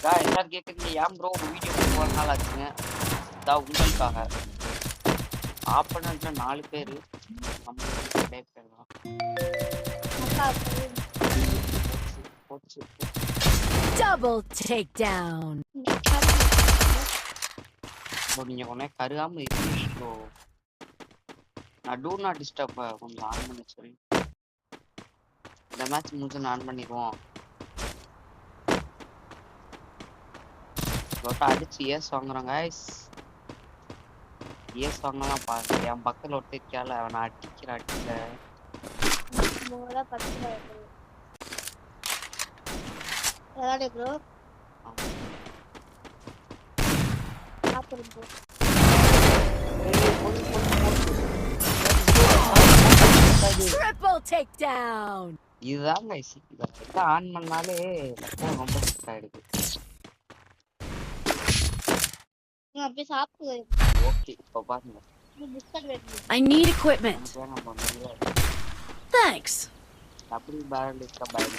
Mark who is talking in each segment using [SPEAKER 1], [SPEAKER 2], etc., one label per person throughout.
[SPEAKER 1] எல்லாரும் கேட்குறீங்க ஏன் ப்ரோ வீடியோ போட நாள் ஆச்சுங்க. இதான் உங்களுக்காக. ஆப்பனண்ட்ல 4 பேரு. நம்ம பேர் தான். போச்சு.
[SPEAKER 2] Double takedown.
[SPEAKER 1] ப்ரோ நீங்க உடனே கருகாம இருக்கீங்க ப்ரோ. நான் டூ நாட் டிஸ்டர்ப் கொஞ்சம் ஆன் பண்ணி சொல்லி. இந்த மேட்ச் முடிஞ்சு ஆன் பண்ணிடுவோம். அடிச்சு ஏஸ் வாங்குறோம் கைஸ். ஏஸ் வாங்கலாம் பாருங்க. என் பக்கத்துல ஒருத்தர் கேள அவனை அடிக்கிற
[SPEAKER 3] ப்ரோ
[SPEAKER 2] Triple takedown.
[SPEAKER 1] இதுதான் கைஸ். இதை ஆன் பண்ணாலே ரொம்ப சிக் ஆயிடுது.
[SPEAKER 3] அப்படியே சாப்பிடு.
[SPEAKER 1] ஓகே இப்போ பாருங்க.
[SPEAKER 2] I need equipment. Thanks.
[SPEAKER 1] Double barrel இருக்க பயன்.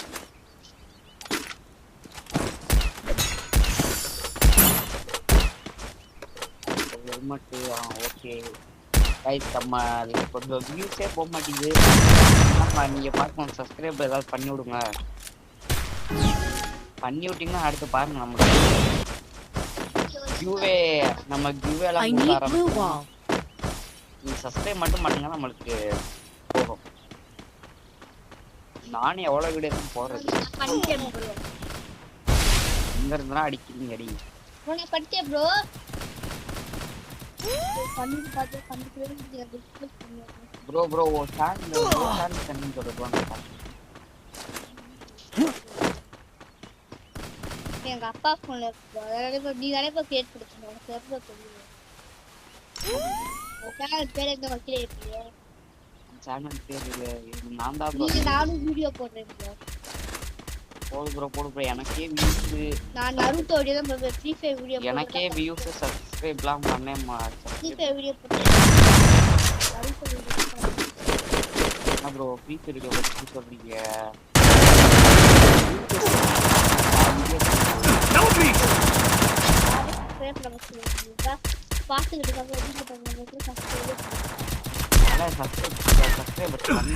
[SPEAKER 1] Helmet okay guys. நம்ம கொஞ்சம் வியூஸே போக மாட்டேங்குது. நீங்கள் பார்க்கணும் சப்ஸ்கிரைப் ஏதாவது பண்ணி விடுங்க. பண்ணி விட்டிங்கன்னா அடுத்து பாருங்க நமக்கு கியூவே நம்ம கியூவேலாம் கொடுக்க ஆரம்பிச்சோம். நீங்கள் சப்ஸ்கிரைப் மட்டும் பண்ணுங்க நம்மளுக்கு போகும். நானும் எவ்வளோ வீடியோ போடுறது. இங்க இருந்தா அடிக்கிறீங்க அடி.
[SPEAKER 3] படிச்சே bro.
[SPEAKER 1] Bro bro channel continue சொல்லுங்க.
[SPEAKER 3] எங்க அப்பா போன்ல இருக்கு. நீ தானே இப்ப கிரியேட் பண்ணிருக்கீங்க. உனக்கு எப்போ தெரியும்? சேனல் பேர் எங்க வைக்கிறீங்க?
[SPEAKER 1] சேனல் பேர் நான் தான் ப்ரோ.
[SPEAKER 3] நானும் வீடியோ போடுறேன் ப்ரோ.
[SPEAKER 1] போடு ப்ரோ எனக்கே வியூஸ்.
[SPEAKER 3] நான் நருட்டோ வீடியோ தான் போடுறேன். ஃப்ரீ ஃபயர் வீடியோ போடுறேன்.
[SPEAKER 1] எனக்கே வியூஸ் சப்ஸ்கிரைப்லாம் பண்ணே
[SPEAKER 3] ஃப்ரீ ஃபயர் வீடியோ போடுறேன். நருட்டோ வீடியோ
[SPEAKER 1] என்ன ப்ரோ ஃப்ரீ ஃபயர் வீடியோ பத்தி சொல்றீங்க?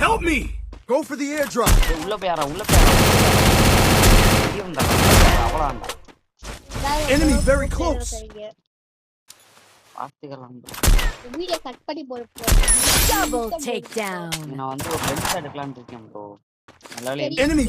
[SPEAKER 4] Help me! Go for the airdrop.
[SPEAKER 1] உள்ள போய்
[SPEAKER 4] Enemy very close.
[SPEAKER 1] பாத்துக்கலாம்.
[SPEAKER 3] வீடியோ கட் பண்ணி போடு.
[SPEAKER 2] Double takedown.
[SPEAKER 1] நான் வந்து ஒரு ஹெல்மெட் எடுக்கலாம்னு இருக்கேன் ப்ரோ.
[SPEAKER 4] Enemy